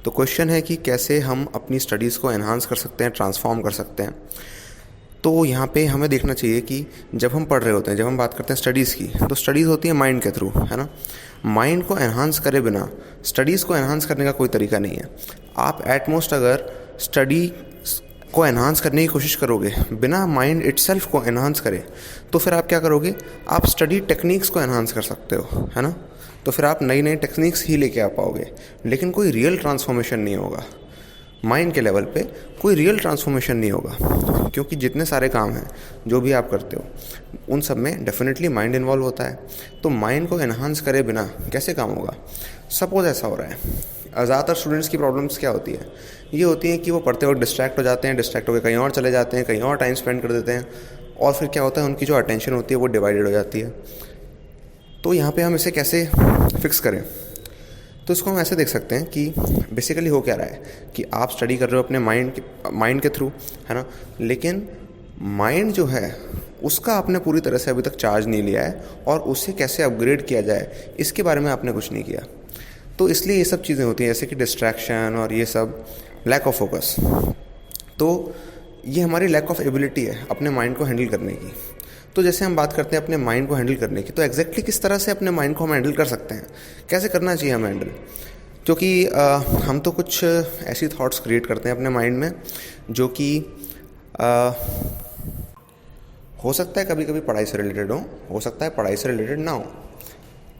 तो क्वेश्चन है कि कैसे हम अपनी स्टडीज़ को एनहांस कर सकते हैं, ट्रांसफॉर्म कर सकते हैं। तो यहाँ पे हमें देखना चाहिए कि जब हम पढ़ रहे होते हैं, जब हम बात करते हैं स्टडीज़ की, तो स्टडीज़ होती है माइंड के थ्रू, है ना। माइंड को एनहांस करे बिना स्टडीज़ को एनहांस करने का कोई तरीका नहीं है। आप एट मोस्ट अगर स्टडी को एनहांस करने की कोशिश करोगे बिना माइंड इटसेल्फ को एनहांस करे, तो फिर आप क्या करोगे, आप स्टडी टेक्निक्स को एनहांस कर सकते हो, है ना। तो फिर आप नई नई टेक्निक्स ही लेके आ पाओगे, लेकिन कोई रियल ट्रांसफॉर्मेशन नहीं होगा माइंड के लेवल पे। कोई रियल ट्रांसफॉर्मेशन नहीं होगा, क्योंकि जितने सारे काम हैं जो भी आप करते हो उन सब में डेफिनेटली माइंड इन्वॉल्व होता है। तो माइंड को एनहांस करे बिना कैसे काम होगा। सपोज ऐसा हो रहा है, ज़्यादातर स्टूडेंट्स की प्रॉब्लम्स क्या होती है, ये होती है कि वो पढ़ते वक्त डिस्ट्रैक्ट हो जाते हैं, डिस्ट्रैक्ट होकर कहीं और चले जाते हैं, कहीं और टाइम स्पेंड कर देते हैं, और फिर क्या होता है, उनकी जो अटेंशन होती है वो डिवाइडेड हो जाती है। तो यहाँ पे हम इसे कैसे फिक्स करें। तो इसको हम ऐसे देख सकते हैं कि बेसिकली हो क्या रहा है कि आप स्टडी कर रहे हो अपने माइंड के थ्रू, है ना, लेकिन माइंड जो है उसका आपने पूरी तरह से अभी तक चार्ज नहीं लिया है, और उससे कैसे अपग्रेड किया जाए इसके बारे में आपने कुछ नहीं किया। तो इसलिए ये सब चीज़ें होती हैं, जैसे कि डिस्ट्रैक्शन और ये सब, लैक ऑफ फोकस। तो ये हमारी लैक ऑफ एबिलिटी है अपने माइंड को हैंडल करने की। तो जैसे हम बात करते हैं अपने माइंड को हैंडल करने की, तो एग्जैक्टली किस तरह से अपने माइंड को हम हैंडल कर सकते हैं, कैसे करना चाहिए हमें हैंडल। क्योंकि हम तो कुछ ऐसी थॉट्स क्रिएट करते हैं अपने माइंड में जो कि हो सकता है कभी कभी पढ़ाई से रिलेटेड हो सकता है पढ़ाई से रिलेटेड ना हो,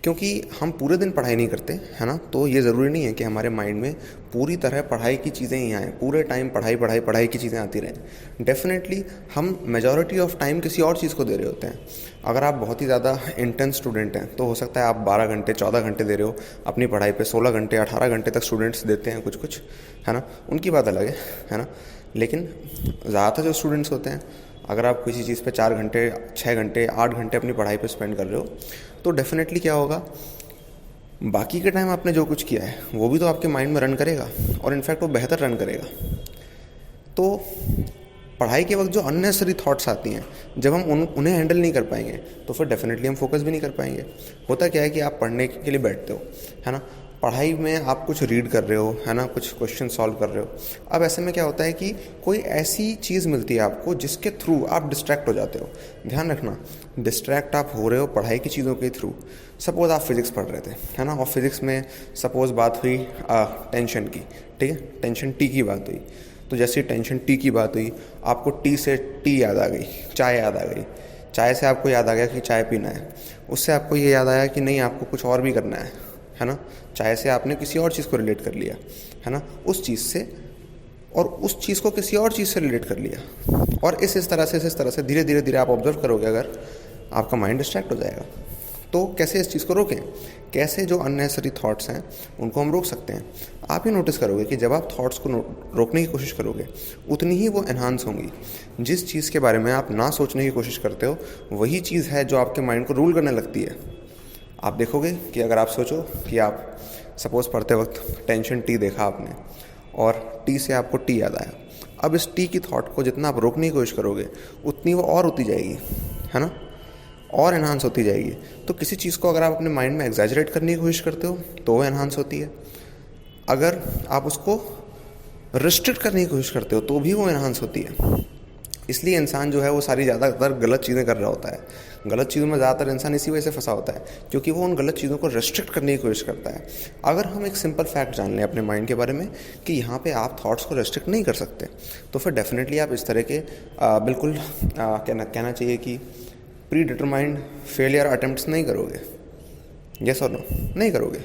क्योंकि हम पूरे दिन पढ़ाई नहीं करते, है ना। तो ये ज़रूरी नहीं है कि हमारे माइंड में पूरी तरह पढ़ाई की चीज़ें ही आएँ, पूरे टाइम पढ़ाई पढ़ाई पढ़ाई की चीज़ें आती रहें। डेफिनेटली हम मेजॉरिटी ऑफ टाइम किसी और चीज़ को दे रहे होते हैं। अगर आप बहुत ही ज़्यादा इंटेंस स्टूडेंट हैं तो हो सकता है आप 12 घंटे 14 घंटे दे रहे हो अपनी पढ़ाई पे, 16 घंटे 18 घंटे तक स्टूडेंट्स देते हैं कुछ कुछ, है ना, उनकी बात अलग है ना। लेकिन ज़्यादातर जो स्टूडेंट्स होते हैं, अगर आप किसी चीज़ पे 4 घंटे 6 घंटे 8 घंटे अपनी पढ़ाई पे स्पेंड कर रहे हो, तो डेफिनेटली क्या होगा, बाकी के टाइम आपने जो कुछ किया है वो भी तो आपके माइंड में रन करेगा, और इनफैक्ट वो बेहतर रन करेगा। तो पढ़ाई के वक्त जो अननेसेसरी थॉट्स आती हैं, जब हम उन्हें हैंडल नहीं कर पाएंगे तो फिर डेफिनेटली हम फोकस भी नहीं कर पाएंगे। होता क्या है कि आप पढ़ने के लिए बैठते हो, है ना, पढ़ाई में आप कुछ रीड कर रहे हो, है ना, कुछ क्वेश्चन सॉल्व कर रहे हो। अब ऐसे में क्या होता है कि कोई ऐसी चीज़ मिलती है आपको जिसके थ्रू आप डिस्ट्रैक्ट हो जाते हो। ध्यान रखना, डिस्ट्रैक्ट आप हो रहे हो पढ़ाई की चीज़ों के थ्रू। सपोज़ आप फिज़िक्स पढ़ रहे थे, है ना, और फिज़िक्स में सपोज़ बात हुई टेंशन की, ठीक है, टेंशन टी की बात हुई। तो जैसे टेंशन टी की बात हुई, आपको टी से टी याद आ गई, चाय याद आ गई, चाय से आपको याद आ गया कि चाय पीना है, उससे आपको ये याद आया कि नहीं आपको कुछ और भी करना है ना। चाय से आपने किसी और चीज़ को रिलेट कर लिया, है ना, उस चीज़ से, और उस चीज़ को किसी और चीज़ से रिलेट कर लिया, और इस तरह से धीरे धीरे धीरे आप ऑब्जर्व करोगे, अगर आपका माइंड डिस्ट्रैक्ट हो जाएगा। तो कैसे इस चीज़ को रोकें, कैसे जो अननेसेसरी थॉट्स हैं उनको हम रोक सकते हैं। आप ही नोटिस करोगे कि जब आप थॉट्स को रोकने की कोशिश करोगे उतनी ही वो एनहांस होंगी। जिस चीज़ के बारे में आप ना सोचने की कोशिश करते हो वही चीज़ है जो आपके माइंड को रूल करने लगती है। आप देखोगे कि अगर आप सोचो कि आप सपोज़ पढ़ते वक्त टेंशन टी देखा आपने, और टी से आपको टी याद आया, अब इस टी की थॉट को जितना आप रोकने की कोशिश करोगे उतनी वो और होती जाएगी, है ना, और एनहांस होती जाएगी। तो किसी चीज़ को अगर आप अपने माइंड में एग्जैजरेट करने की कोशिश करते हो तो वो एनहांस होती है, अगर आप उसको रिस्ट्रिक्ट करने की कोशिश करते हो तो भी वो एनहांस होती है। इसलिए इंसान जो है वो सारी ज़्यादातर गलत चीज़ें कर रहा होता है। गलत चीज़ों में ज़्यादातर इंसान इसी वजह से फंसा होता है, क्योंकि वो उन गलत चीज़ों को रेस्ट्रिक्ट करने की कोशिश करता है। अगर हम एक सिंपल फैक्ट जान लें अपने माइंड के बारे में कि यहाँ पे आप थॉट्स को रेस्ट्रिक्ट नहीं कर सकते, तो फिर डेफिनेटली आप इस तरह के बिल्कुल कहना चाहिए कि प्री डिटरमाइंड फेलियर अटेम्प्ट्स नहीं करोगे। यस और नो, नहीं करोगे।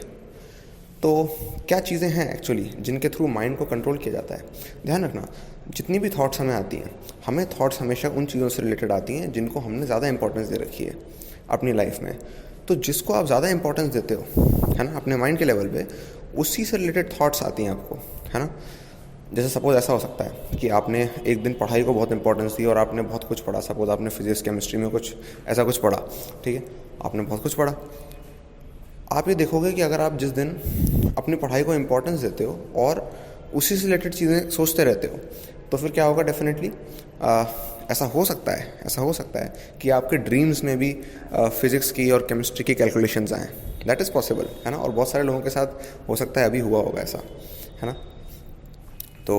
तो क्या चीज़ें हैं एक्चुअली जिनके थ्रू माइंड को कंट्रोल किया जाता है। ध्यान रखना, जितनी भी थॉट्स हमें आती हैं, हमें थॉट्स हमेशा उन चीज़ों से रिलेटेड आती हैं जिनको हमने ज़्यादा इंपॉर्टेंस दे रखी है अपनी लाइफ में। तो जिसको आप ज़्यादा इंपॉर्टेंस देते हो, है ना, अपने माइंड के लेवल पे, उसी से रिलेटेड थॉट्स आती हैं आपको, है ना। जैसे सपोज़ ऐसा हो सकता है कि आपने एक दिन पढ़ाई को बहुत इंपॉर्टेंस दी और आपने बहुत कुछ पढ़ा। सपोज़ आपने फिजिक्स केमिस्ट्री में कुछ ऐसा कुछ पढ़ा, ठीक है, आपने बहुत कुछ पढ़ा। आप ये देखोगे कि अगर आप जिस दिन अपनी पढ़ाई को इम्पोर्टेंस देते हो और उसी से रिलेटेड चीज़ें सोचते रहते हो, तो फिर क्या होगा, डेफिनेटली ऐसा हो सकता है कि आपके ड्रीम्स में भी फिज़िक्स की और केमिस्ट्री की कैलकुलेशंस आएँ। दैट इज़ पॉसिबल, है ना, और बहुत सारे लोगों के साथ हो सकता है अभी हुआ होगा ऐसा, है ना। तो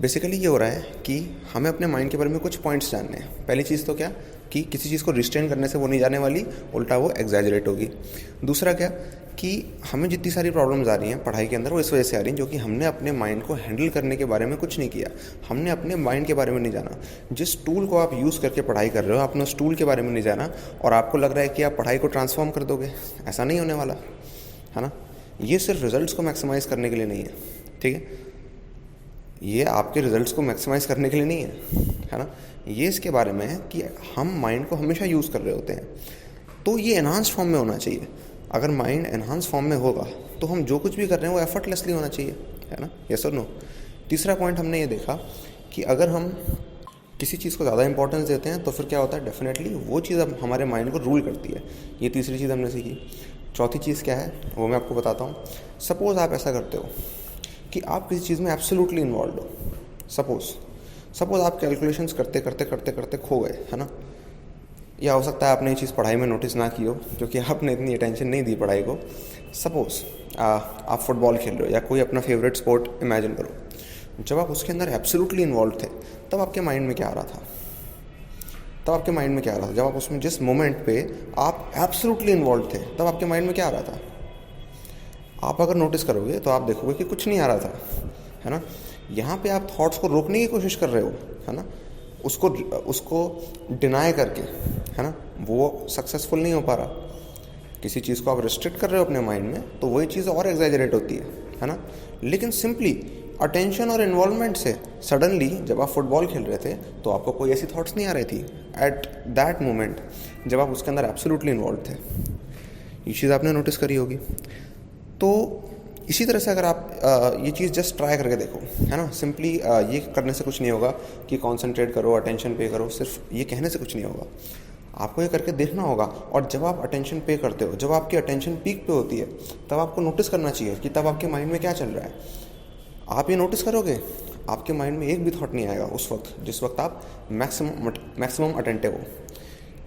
बेसिकली ये हो रहा है कि हमें अपने माइंड के बारे में कुछ पॉइंट्स जानने हैं। पहली चीज़ तो क्या कि किसी चीज़ को रिस्ट्रेन करने से वो नहीं जाने वाली, उल्टा वो एग्जैजरेट होगी। दूसरा क्या कि हमें जितनी सारी प्रॉब्लम्स आ रही हैं पढ़ाई के अंदर वो इस वजह से आ रही हैं जो कि हमने अपने माइंड को हैंडल करने के बारे में कुछ नहीं किया, हमने अपने माइंड के बारे में नहीं जाना। जिस टूल को आप यूज़ करके पढ़ाई कर रहे हो आपने उस टूल के बारे में नहीं जाना और आपको लग रहा है कि आप पढ़ाई को ट्रांसफॉर्म कर दोगे, ऐसा नहीं होने वाला, है ना। ये सिर्फ रिजल्ट्स को मैक्सिमाइज़ करने के लिए नहीं है, ठीक है, ये आपके रिजल्ट्स को मैक्सिमाइज़ करने के लिए नहीं है ना। ये इसके बारे में है कि हम माइंड को हमेशा यूज़ कर रहे होते हैं, तो ये एनहांस फॉर्म में होना चाहिए। अगर माइंड एनहांस फॉर्म में होगा तो हम जो कुछ भी कर रहे हैं वो एफर्टलेसली होना चाहिए, है ना, यस और नो। तीसरा पॉइंट हमने ये देखा कि अगर हम किसी चीज़ को ज़्यादा इंपॉर्टेंस देते हैं तो फिर क्या होता है, डेफिनेटली वो चीज़ अब हमारे माइंड को रूल करती है। ये तीसरी चीज़ हमने सीखी। चौथी चीज़ क्या है वो मैं आपको बताता हूँ। सपोज़ आप ऐसा करते हो कि आप किसी चीज़ में एब्सोल्युटली इन्वॉल्व हो। सपोज़ आप कैलकुलेशंस करते करते करते करते खो गए, है ना। या हो सकता है आपने ये चीज़ पढ़ाई में नोटिस ना की हो क्योंकि आपने इतनी अटेंशन नहीं दी पढ़ाई को। सपोज़ आप फुटबॉल खेल रहे हो या कोई अपना फेवरेट स्पोर्ट इमेजिन करो। जब आप उसके अंदर एब्सोल्युटली इन्वॉल्व थे तब आपके माइंड में क्या आ रहा था, जब आप उसमें जिस मोमेंट पे आप एब्सोल्युटली इन्वॉल्व थे तब आपके माइंड में क्या आ रहा था। आप अगर नोटिस करोगे तो आप देखोगे कि कुछ नहीं आ रहा था, है ना। यहाँ पे आप थॉट्स को रोकने की कोशिश कर रहे हो, है ना, उसको डिनाई करके, है ना, वो सक्सेसफुल नहीं हो पा रहा। किसी चीज़ को आप रिस्ट्रिक्ट कर रहे हो अपने माइंड में तो वही चीज़ और एग्जैजरेट होती है ना। लेकिन सिंपली अटेंशन और इन्वॉल्वमेंट से सडनली जब आप फुटबॉल खेल रहे थे तो आपको कोई ऐसी थॉट्स नहीं आ रही थी एट दैट मोमेंट जब आप उसके अंदर एब्सोल्युटली इन्वॉल्व थे। ये चीज़ आपने नोटिस करी होगी। तो इसी तरह से अगर आप ये चीज़ जस्ट ट्राई करके देखो, है ना, सिंपली ये करने से कुछ नहीं होगा कि कॉन्सेंट्रेट करो, अटेंशन पे करो, सिर्फ ये कहने से कुछ नहीं होगा, आपको ये करके देखना होगा। और जब आप अटेंशन पे करते हो, जब आपकी अटेंशन पीक पे होती है तब आपको नोटिस करना चाहिए कि तब आपके माइंड में क्या चल रहा है। आप ये नोटिस करोगे आपके माइंड में एक भी थॉट नहीं आएगा उस वक्त जिस वक्त आप मैक्सिमम अटेंटिव हो।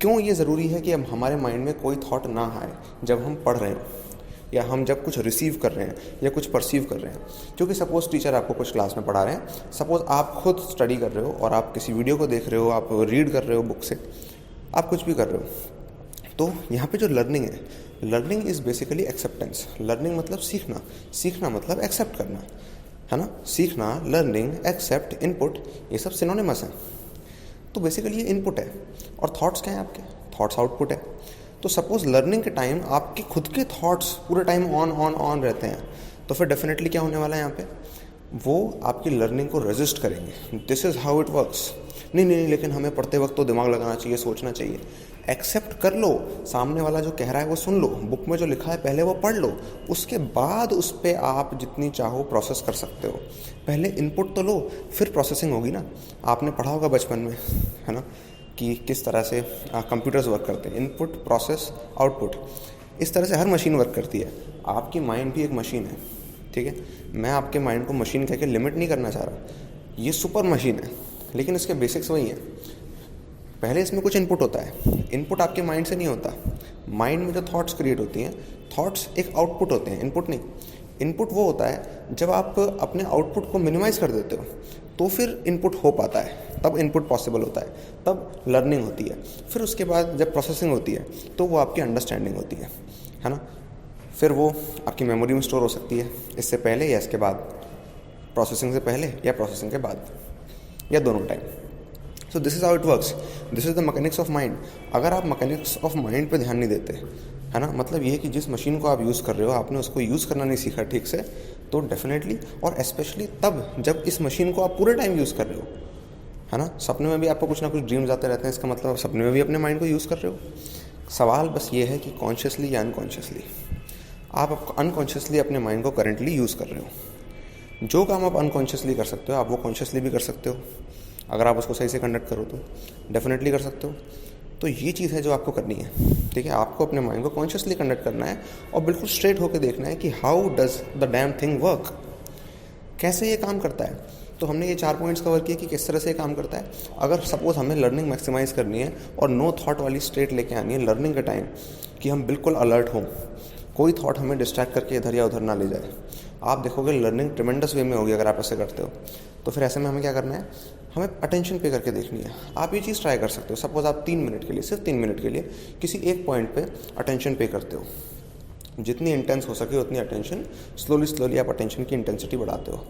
क्यों ये ज़रूरी है कि अब हमारे माइंड में कोई थॉट ना आए जब हम पढ़ रहे हो या हम जब कुछ रिसीव कर रहे हैं या कुछ परसीव कर रहे हैं। क्योंकि सपोज़ टीचर आपको कुछ क्लास में पढ़ा रहे हैं, सपोज़ आप खुद स्टडी कर रहे हो और आप किसी वीडियो को देख रहे हो, आप रीड कर रहे हो बुक से, आप कुछ भी कर रहे हो। तो यहाँ पे जो लर्निंग है, learning is basically acceptance. Learning मतलब सीखना, सीखना मतलब एक्सेप्ट करना, है ना। सीखना, लर्निंग, एक्सेप्ट, इनपुट, ये सब सिनोनिमस हैं। तो बेसिकली ये इनपुट है और थॉट्स क्या हैं आपके, थॉट्स आउटपुट है। तो सपोज़ लर्निंग के टाइम आपके खुद के थॉट्स पूरे टाइम ऑन रहते हैं तो फिर डेफिनेटली क्या होने वाला है यहाँ पे, वो आपकी लर्निंग को रेजिस्ट करेंगे। This is how it works. नहीं, लेकिन हमें पढ़ते वक्त तो दिमाग लगाना चाहिए, सोचना चाहिए। एक्सेप्ट कर लो, सामने वाला जो कह रहा है वो सुन लो, बुक में जो लिखा है पहले वो पढ़ लो, उसके बाद उस पर आप जितनी चाहो प्रोसेस कर सकते हो। पहले इनपुट तो लो, फिर प्रोसेसिंग होगी ना। आपने पढ़ा होगा बचपन में, है ना, कि किस तरह से कंप्यूटर्स वर्क करते हैं, इनपुट, प्रोसेस, आउटपुट। इस तरह से हर मशीन वर्क करती है। आपकी माइंड भी एक मशीन है, ठीक है। मैं आपके माइंड को मशीन कह के लिमिट नहीं करना चाह रहा, ये सुपर मशीन है, लेकिन इसके बेसिक्स वही हैं। पहले इसमें कुछ इनपुट होता है, इनपुट आपके माइंड से नहीं होता। माइंड में जो थॉट्स क्रिएट होती हैं, थॉट्स एक आउटपुट होते हैं, इनपुट नहीं। इनपुट वो होता है जब आप अपने आउटपुट को मिनिमाइज़ कर देते हो तो फिर इनपुट हो पाता है, तब इनपुट पॉसिबल होता है, तब लर्निंग होती है। फिर उसके बाद जब प्रोसेसिंग होती है तो वो आपकी अंडरस्टैंडिंग होती है ना। फिर वो आपकी मेमोरी में स्टोर हो सकती है, इससे पहले या इसके बाद, प्रोसेसिंग से पहले या प्रोसेसिंग के बाद, या दोनों time. So this is how it works, this is the mechanics of mind. अगर आप मैकेनिक्स ऑफ माइंड पे ध्यान नहीं देते, है ना, मतलब ये है कि जिस मशीन को आप यूज़ कर रहे हो आपने उसको यूज़ करना नहीं सीखा ठीक से, तो डेफिनेटली और स्पेशली तब जब इस मशीन को आप पूरे टाइम यूज़ कर रहे हो, है ना। सपने में भी आपको कुछ ना कुछ ड्रीम्स आते रहते हैं, इसका मतलब आप सपने में भी अपने माइंड को यूज़ कर रहे हो। सवाल बस ये है कि कॉन्शियसली या अनकॉन्शियसली। आप अनकॉन्शियसली अपने माइंड को करेंटली यूज़ कर रहे हो। जो काम आप अनकॉन्शियसली कर सकते हो आप वो कॉन्शियसली भी कर सकते हो, अगर आप उसको सही से कंडक्ट करो तो डेफिनेटली कर सकते हो। तो ये चीज़ है जो आपको करनी है, ठीक है। आपको अपने माइंड को कॉन्शियसली कंडक्ट करना है और बिल्कुल स्ट्रेट होकर देखना है कि how does the damn thing work, कैसे ये काम करता है। तो हमने ये 4 पॉइंट्स कवर किए कि किस तरह से ये काम करता है। अगर सपोज़ हमें लर्निंग मैक्सिमाइज़ करनी है और नो थॉट वाली स्टेट लेके आनी है लर्निंग के टाइम, कि हम बिल्कुल अलर्ट हों, कोई थॉट हमें डिस्ट्रैक्ट करके इधर या उधर ना ले जाए। आप देखोगे लर्निंग ट्रिमेंडस वे में होगी अगर आप ऐसे करते हो। तो फिर ऐसे में हमें क्या करना है, हमें अटेंशन पे करके देखनी है। आप ये चीज़ ट्राई कर सकते हो। सपोज आप 3 मिनट के लिए, सिर्फ 3 मिनट के लिए किसी एक पॉइंट पे अटेंशन पे करते हो। जितनी इंटेंस हो सके उतनी अटेंशन, स्लोली आप अटेंशन की इंटेंसिटी बढ़ाते हो।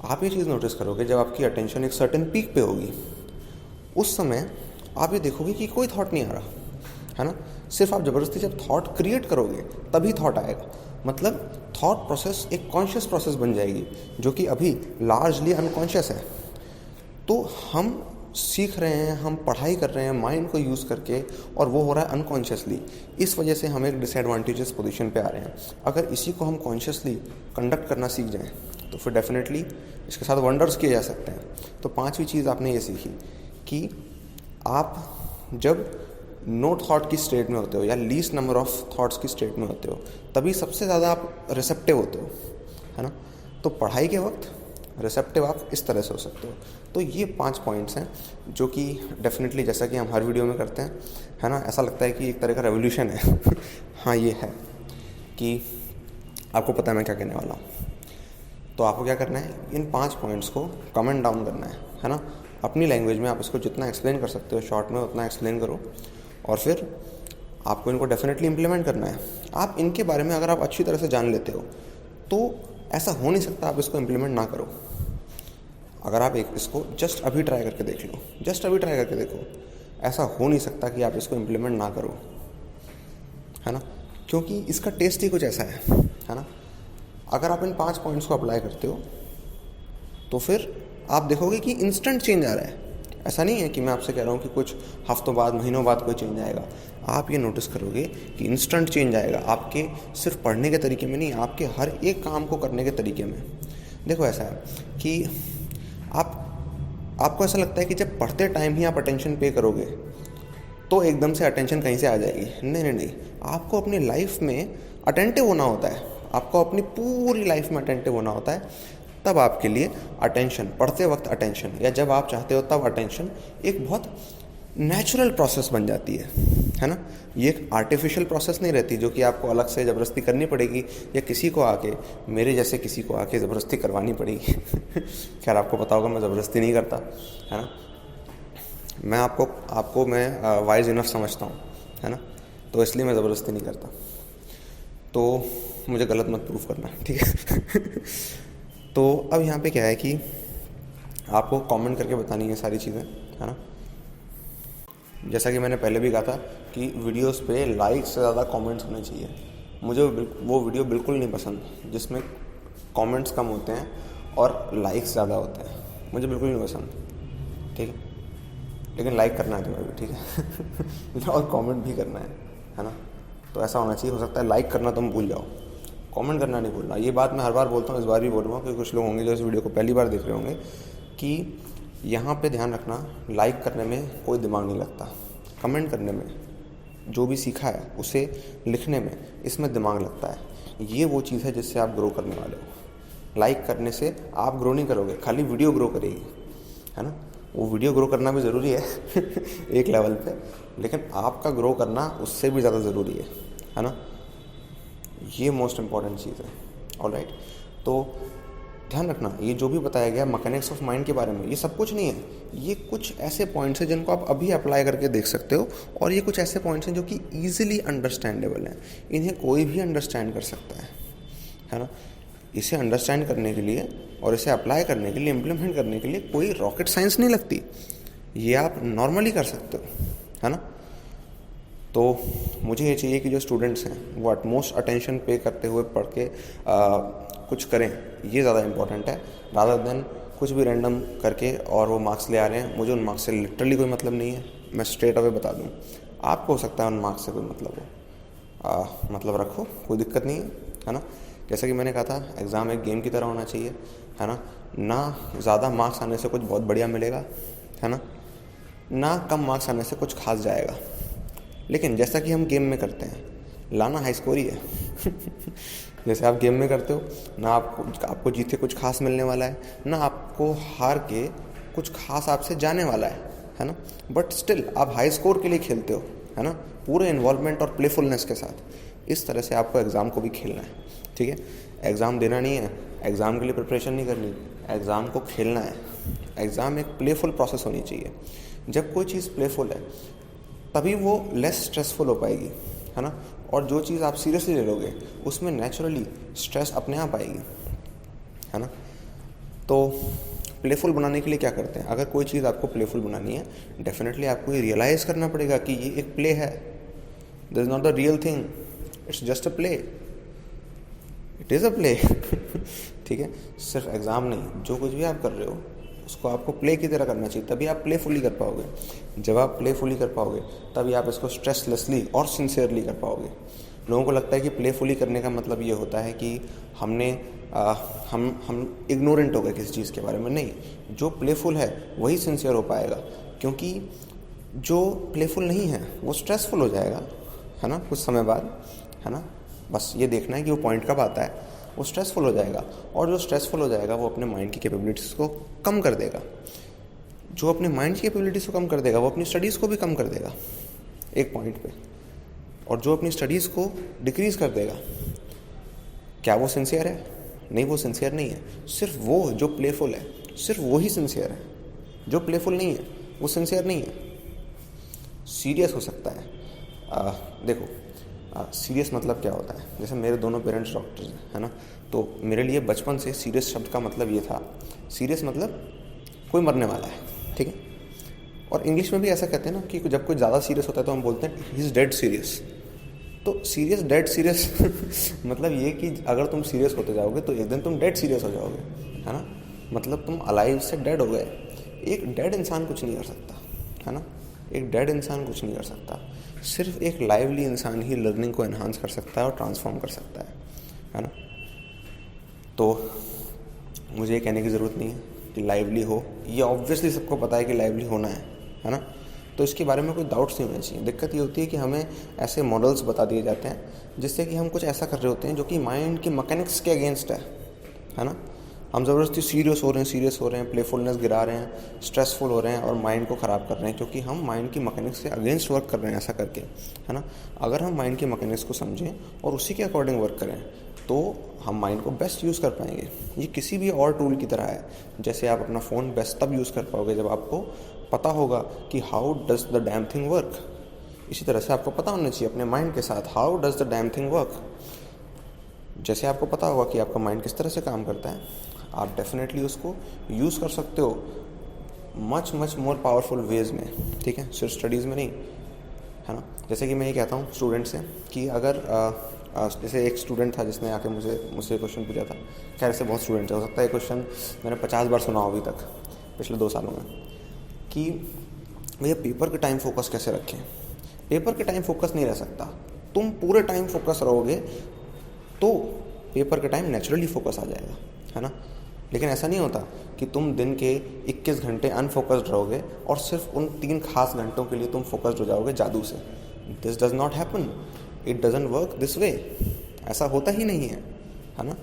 आप ये चीज़ नोटिस करोगे, जब आपकी अटेंशन एक सर्टेन पीक पे होगी, उस समय आप ये देखोगे कि कोई थॉट नहीं आ रहा, है ना। सिर्फ आप ज़बरदस्ती जब थॉट क्रिएट करोगे तभी थॉट आएगा। मतलब थॉट प्रोसेस एक कॉन्शियस प्रोसेस बन जाएगी, जो कि अभी लार्जली अनकॉन्शियस है। तो हम सीख रहे हैं, हम पढ़ाई कर रहे हैं माइंड को यूज़ करके, और वो हो रहा है अनकॉन्शियसली। इस वजह से हम एक डिसएडवांटेजेस पोजीशन पे आ रहे हैं। अगर इसी को हम कॉन्शियसली कंडक्ट करना सीख जाएं तो फिर डेफिनेटली इसके साथ वंडर्स किए जा सकते हैं। तो 5वीं चीज़ आपने ये सीखी कि आप जब नो थॉट की स्टेट में होते हो या लीस्ट नंबर ऑफ थॉट्स की स्टेट में होते हो, तभी सबसे ज़्यादा आप रिसेप्टिव होते हो, है ना। तो पढ़ाई के वक्त रिसेप्टिव आप इस तरह से हो सकते हो। तो ये 5 पॉइंट्स हैं जो कि डेफिनेटली, जैसा कि हम हर वीडियो में करते हैं, है ना, ऐसा लगता है कि एक तरह का रेवोल्यूशन है। हाँ, ये है कि आपको पता है मैं क्या कहने वाला हूँ। तो आपको क्या करना है, इन 5 पॉइंट्स को कमेंट डाउन करना है ना। अपनी लैंग्वेज में आप इसको जितना एक्सप्लेन कर सकते हो शॉर्ट में, उतना एक्सप्लेन करो, और फिर आपको इनको डेफिनेटली इम्प्लीमेंट करना है। आप इनके बारे में अगर आप अच्छी तरह से जान लेते हो तो ऐसा हो नहीं सकता आप इसको इम्प्लीमेंट ना करो। अगर आप इसको जस्ट अभी ट्राई करके देख लो, जस्ट अभी ट्राई करके देखो, ऐसा हो नहीं सकता कि आप इसको इम्प्लीमेंट ना करो, है ना। क्योंकि इसका टेस्ट ही कुछ ऐसा है ना। अगर आप इन 5 पॉइंट्स को अप्लाई करते हो तो फिर आप देखोगे कि इंस्टेंट चेंज आ रहा है। ऐसा नहीं है कि मैं आपसे कह रहा हूँ कि कुछ हफ्तों बाद, महीनों बाद कोई चेंज आएगा। आप ये नोटिस करोगे कि इंस्टेंट चेंज आएगा, आपके सिर्फ पढ़ने के तरीके में नहीं, आपके हर एक काम को करने के तरीके में। देखो ऐसा है कि आपको ऐसा लगता है कि जब पढ़ते टाइम ही आप अटेंशन पे करोगे तो एकदम से अटेंशन कहीं से आ जाएगी। नहीं, आपको अपनी लाइफ में अटेंटिव होना होता है। आपको अपनी पूरी लाइफ में अटेंटिव होना होता है। तब आपके लिए अटेंशन, पढ़ते वक्त अटेंशन, या जब आप चाहते हो तब अटेंशन एक बहुत नेचुरल प्रोसेस बन जाती है ना। ये एक आर्टिफिशियल प्रोसेस नहीं रहती जो कि आपको अलग से ज़बरदस्ती करनी पड़ेगी, या किसी को आके, मेरे जैसे किसी को आके ज़बरदस्ती करवानी पड़ेगी। खैर, आपको पता होगा मैं ज़बरदस्ती नहीं करता, है ना। मैं आपको मैं वाइज इनफ समझता हूँ, है ना, तो इसलिए मैं ज़बरदस्ती नहीं करता। तो मुझे गलत मत प्रूफ करना, ठीक है। तो अब यहाँ पे क्या है कि आपको कमेंट करके बतानी है सारी चीज़ें, है ना। जैसा कि मैंने पहले भी कहा था कि वीडियोस पे लाइक से ज़्यादा कमेंट्स होने चाहिए। मुझे वो वीडियो बिल्कुल नहीं पसंद जिसमें कमेंट्स कम होते हैं और लाइक्स ज़्यादा होते हैं, मुझे बिल्कुल नहीं पसंद, ठीक है। लेकिन लाइक करना है तुम्हें भी, ठीक है। और कमेंट भी करना है ना। तो ऐसा होना चाहिए। हो सकता है लाइक करना तुम भूल जाओ, कमेंट करना नहीं भूलना। ये बात मैं हर बार बोलता हूँ, इस बार भी बोलूँगा, क्योंकि कुछ लोग होंगे जो इस वीडियो को पहली बार देख रहे होंगे, कि यहाँ पे ध्यान रखना, लाइक करने में कोई दिमाग नहीं लगता, कमेंट करने में, जो भी सीखा है उसे लिखने में, इसमें दिमाग लगता है। ये वो चीज़ है जिससे आप ग्रो करने वाले हो। लाइक करने से आप ग्रो नहीं करोगे, खाली वीडियो ग्रो करेगी, है ना। वो वीडियो ग्रो करना भी ज़रूरी है एक लेवल पे, लेकिन आपका ग्रो करना उससे भी ज़्यादा ज़रूरी है ना। ये मोस्ट इम्पॉर्टेंट चीज़ है। ऑलराइट, तो ध्यान रखना, ये जो भी बताया गया मैकेनिक्स ऑफ माइंड के बारे में, ये सब कुछ नहीं है। ये कुछ ऐसे पॉइंट्स हैं जिनको आप अभी अप्लाई करके देख सकते हो, और ये कुछ ऐसे पॉइंट्स हैं जो कि ईजिली अंडरस्टैंडेबल हैं। इन्हें कोई भी अंडरस्टैंड कर सकता है ना। इसे अंडरस्टैंड करने के लिए और इसे अप्लाई करने के लिए, इम्प्लीमेंट करने के लिए कोई रॉकेट साइंस नहीं लगती। ये आप नॉर्मली कर सकते हो, है ना। तो मुझे ये चाहिए कि जो स्टूडेंट्स हैं वो एटमोस्ट अटेंशन पे करते हुए पढ़ के कुछ करें, ये ज़्यादा इंपॉर्टेंट है, रादर देन कुछ भी रैंडम करके और वो मार्क्स ले आ रहे हैं। मुझे उन मार्क्स से लिटरली कोई मतलब नहीं है, मैं स्ट्रेट अवे बता दूँ। आपको हो सकता है उन मार्क्स से कोई मतलब हो, मतलब रखो, कोई दिक्कत नहीं है ना। जैसा कि मैंने कहा था, एग्ज़ाम एक गेम की तरह होना चाहिए, है ना ज़्यादा मार्क्स आने से कुछ बहुत बढ़िया मिलेगा, है ना कम मार्क्स आने से कुछ खास जाएगा। लेकिन जैसा कि हम गेम में करते हैं, लाना हाई स्कोर ही है। जैसे आप गेम में करते हो ना, आपको जीत के कुछ खास मिलने वाला है, ना आपको हार के कुछ खास आपसे जाने वाला है ना। बट स्टिल आप हाई स्कोर के लिए खेलते हो, है ना, पूरे इन्वॉल्वमेंट और प्लेफुलनेस के साथ। इस तरह से आपको एग्ज़ाम को भी खेलना है। ठीक है, एग्ज़ाम देना नहीं है, एग्ज़ाम के लिए प्रिपरेशन नहीं करनी, एग्ज़ाम को खेलना है। एग्ज़ाम एक प्लेफुल प्रोसेस होनी चाहिए। जब कोई चीज़ प्लेफुल है तभी वो लेस स्ट्रेसफुल हो पाएगी, है ना। और जो चीज़ आप सीरियसली ले लोगे उसमें नेचुरली स्ट्रेस अपने आप आएगी, है ना। तो प्लेफुल बनाने के लिए क्या करते हैं, अगर कोई चीज़ आपको प्लेफुल बनानी है, डेफिनेटली आपको ये रियलाइज़ करना पड़ेगा कि ये एक प्ले है, this is not the real thing, it's just a play, it is a play. ठीक है, सिर्फ एग्ज़ाम नहीं, जो कुछ भी आप कर रहे हो उसको आपको प्ले की तरह करना चाहिए, तभी आप प्लेफुली कर पाओगे। जब आप प्लेफुली कर पाओगे तभी आप इसको स्ट्रेसलेसली और सिंसियरली कर पाओगे। लोगों को लगता है कि प्लेफुली करने का मतलब ये होता है कि हम इग्नोरेंट हो गए किसी चीज़ के बारे में। नहीं, जो प्लेफुल है वही सिंसियर हो पाएगा, क्योंकि जो प्लेफुल नहीं है वो स्ट्रेसफुल हो जाएगा, है ना, कुछ समय बाद, है ना। बस ये देखना है कि वो पॉइंट कब आता है, वो स्ट्रेसफुल हो जाएगा। और जो स्ट्रेसफुल हो जाएगा वो अपने माइंड की कैपेबिलिटीज़ को कम कर देगा। जो अपने माइंड की कैपेबिलिटीज़ को कम कर देगा वो अपनी स्टडीज़ को भी कम कर देगा एक पॉइंट पे। और जो अपनी स्टडीज़ को डिक्रीज़ कर देगा, क्या वो सिंसियर है? नहीं, वो सिंसियर नहीं है। सिर्फ वो जो प्लेफुल है, सिर्फ वो ही सिंसियर है। जो प्लेफुल नहीं है वो सिंसियर नहीं है। सीरियस हो सकता है, देखो, सीरियस मतलब क्या होता है। जैसे मेरे दोनों पेरेंट्स डॉक्टर्स हैं, है ना, तो मेरे लिए बचपन से सीरियस शब्द का मतलब ये था, सीरियस मतलब कोई मरने वाला है, ठीक है। और इंग्लिश में भी ऐसा कहते हैं ना कि जब कोई ज़्यादा सीरियस होता है तो हम बोलते हैं ही इज़ डेड सीरियस। तो सीरियस डेड सीरियस मतलब ये कि अगर तुम सीरियस होते जाओगे तो एक दिन तुम डेड सीरियस हो जाओगे, है ना। मतलब तुम अलाइव से डेड हो गए। एक डेड इंसान कुछ नहीं कर सकता, है ना। एक डेड इंसान कुछ नहीं कर सकता। सिर्फ एक लाइवली इंसान ही लर्निंग को एनहांस कर सकता है और ट्रांसफॉर्म कर सकता है ना। तो मुझे ये कहने की ज़रूरत नहीं है कि लाइवली हो, ये ऑब्वियसली सबको पता है कि लाइवली होना है ना। तो इसके बारे में कोई डाउट्स नहीं होने चाहिए। दिक्कत ये होती है कि हमें ऐसे मॉडल्स बता दिए जाते हैं जिससे कि हम कुछ ऐसा कर रहे होते हैं जो कि माइंड की मैकेनिक्स के अगेंस्ट है ना। हम ज़बरदस्ती सीरियस हो रहे हैं, प्लेफुलनेस गिरा रहे हैं, स्ट्रेसफुल हो रहे हैं और माइंड को ख़राब कर रहे हैं, क्योंकि हम माइंड की मैकेनिक्स के अगेंस्ट वर्क कर रहे हैं ऐसा करके, है ना। अगर हम माइंड की मैकेनिक्स को समझें और उसी के अकॉर्डिंग वर्क करें तो हम माइंड को बेस्ट यूज़ कर पाएंगे। ये किसी भी और टूल की तरह है। जैसे आप अपना फ़ोन बेस्ट तब यूज़ कर पाओगे जब आपको पता होगा कि how does the damn thing work. इसी तरह से आपको पता होना चाहिए अपने माइंड के साथ how does the damn thing work. जैसे आपको पता होगा कि आपका माइंड किस तरह से काम करता है, आप डेफिनेटली उसको यूज़ कर सकते हो मच मोर पावरफुल वेज में, ठीक है, सिर्फ स्टडीज़ में नहीं, है ना। जैसे कि मैं ये कहता हूँ स्टूडेंट से कि अगर जैसे एक स्टूडेंट था जिसने आके मुझसे क्वेश्चन पूछा था। खैर ऐसे बहुत स्टूडेंट्स हैं, हो सकता है ये क्वेश्चन मैंने 50 बार सुना हो अभी तक पिछले 2 सालों में, कि भैया पेपर के टाइम फोकस कैसे रखें। पेपर के टाइम फोकस नहीं रह सकता। तुम पूरे टाइम फोकस रहोगे तो पेपर के टाइम नेचुरली फोकस आ जाएगा, है ना। लेकिन ऐसा नहीं होता कि तुम दिन के 21 घंटे अनफोकस्ड रहोगे और सिर्फ उन 3 खास घंटों के लिए तुम फोकस्ड हो जाओगे जादू से। This does not happen, it doesn't work this way. ऐसा होता ही नहीं है ना।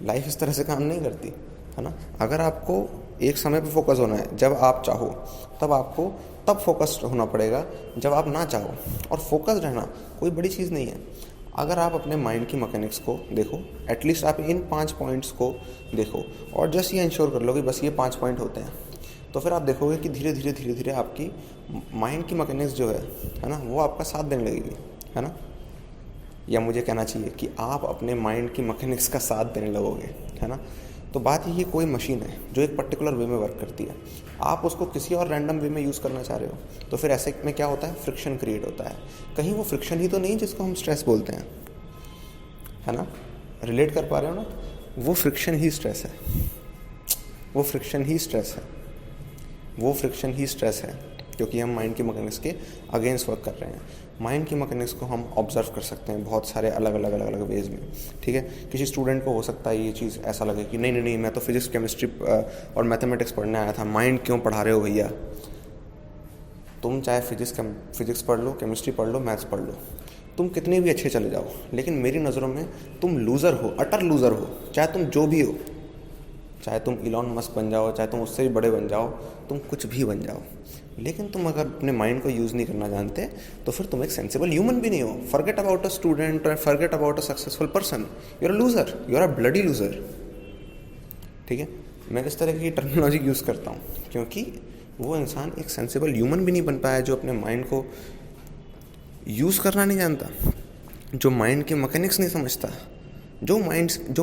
लाइफ इस तरह से काम नहीं करती, है ना। अगर आपको एक समय पे फोकस होना है जब आप चाहो, तब आपको तब फोकस्ड होना पड़ेगा जब आप ना चाहो। और फोकस्ड रहना कोई बड़ी चीज़ नहीं है। अगर आप अपने माइंड की मैकेनिक्स को देखो, एटलीस्ट आप इन 5 पॉइंट्स को देखो और जस्ट ये इंश्योर कर लो कि बस ये 5 पॉइंट होते हैं, तो फिर आप देखोगे कि धीरे धीरे आपकी माइंड की मैकेनिक्स जो है ना, वो आपका साथ देने लगेगी, है ना। या मुझे कहना चाहिए कि आप अपने माइंड की मैकेनिक्स का साथ देने लगोगे, है ना। तो बात ये कोई मशीन है जो एक पर्टिकुलर वे में वर्क करती है, आप उसको किसी और रैंडम वे में यूज़ करना चाह रहे हो, तो फिर ऐसे में क्या होता है, फ्रिक्शन क्रिएट होता है। कहीं वो फ्रिक्शन ही तो नहीं जिसको हम स्ट्रेस बोलते हैं, है ना। रिलेट कर पा रहे हो ना। वो फ्रिक्शन ही स्ट्रेस है, वो फ्रिक्शन ही स्ट्रेस है, वो फ्रिक्शन ही स्ट्रेस है, क्योंकि हम माइंड की मैकेनिक्स के अगेंस्ट वर्क कर रहे हैं। माइंड की मैकेनिक्स को हम ऑब्जर्व कर सकते हैं बहुत सारे अलग अलग वेज में, ठीक है। किसी स्टूडेंट को हो सकता है ये चीज़ ऐसा लगे कि नहीं मैं तो फिजिक्स केमिस्ट्री और मैथमेटिक्स पढ़ने आया था, माइंड क्यों पढ़ा रहे हो भैया। तुम चाहे फिजिक्स पढ़ लो, केमिस्ट्री पढ़ लो, मैथ्स पढ़ लो, तुम कितने भी अच्छे चले जाओ, लेकिन मेरी नज़रों में तुम लूज़र हो, अटर लूज़र हो। चाहे तुम जो भी हो, चाहे तुम इलॉन मस्क बन जाओ, चाहे तुम उससे भी बड़े बन जाओ, तुम कुछ भी बन जाओ, लेकिन तुम अगर अपने माइंड को यूज़ नहीं करना जानते तो फिर तुम एक सेंसिबल ह्यूमन भी नहीं हो. फॉरगेट अबाउट अ स्टूडेंट और forget about a successful person. You are a loser, you are a bloody loser. ठीक है, मैं किस तरह की टर्मिनोलॉजी यूज़ करता हूँ क्योंकि वो इंसान एक सेंसिबल ह्यूमन भी नहीं बन पाया जो अपने माइंड को यूज़ करना नहीं जानता, जो माइंड के मैकेनिक्स नहीं समझता. जो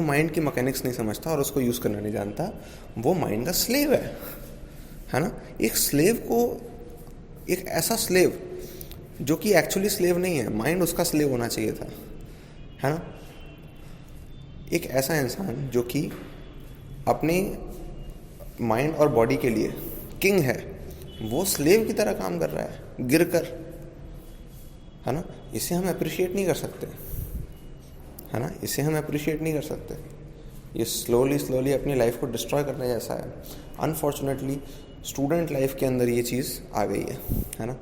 माइंड की मैकेनिक्स नहीं समझता और उसको यूज़ करना नहीं जानता, वो माइंड का स्लेव है ना. एक स्लेव को, एक ऐसा स्लेव जो कि एक्चुअली स्लेव नहीं है, माइंड उसका स्लेव होना चाहिए था, है ना. एक ऐसा इंसान जो कि अपने माइंड और बॉडी के लिए किंग है, वो स्लेव की तरह काम कर रहा है गिर कर, है ना. इसे हम अप्रिशिएट नहीं कर सकते, है ना. इसे हम अप्रिशिएट नहीं कर सकते. ये स्लोली अपनी लाइफ को डिस्ट्रॉय करने जैसा है. अनफॉर्चुनेटली स्टूडेंट लाइफ के अंदर ये चीज़ आ गई है ना.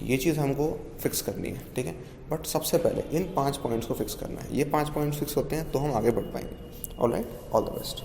ये चीज़ हमको फिक्स करनी है, ठीक है. बट सबसे पहले इन 5 पॉइंट्स को फिक्स करना है. ये 5 पॉइंट्स फिक्स होते हैं तो हम आगे बढ़ पाएंगे. Alright, all the best.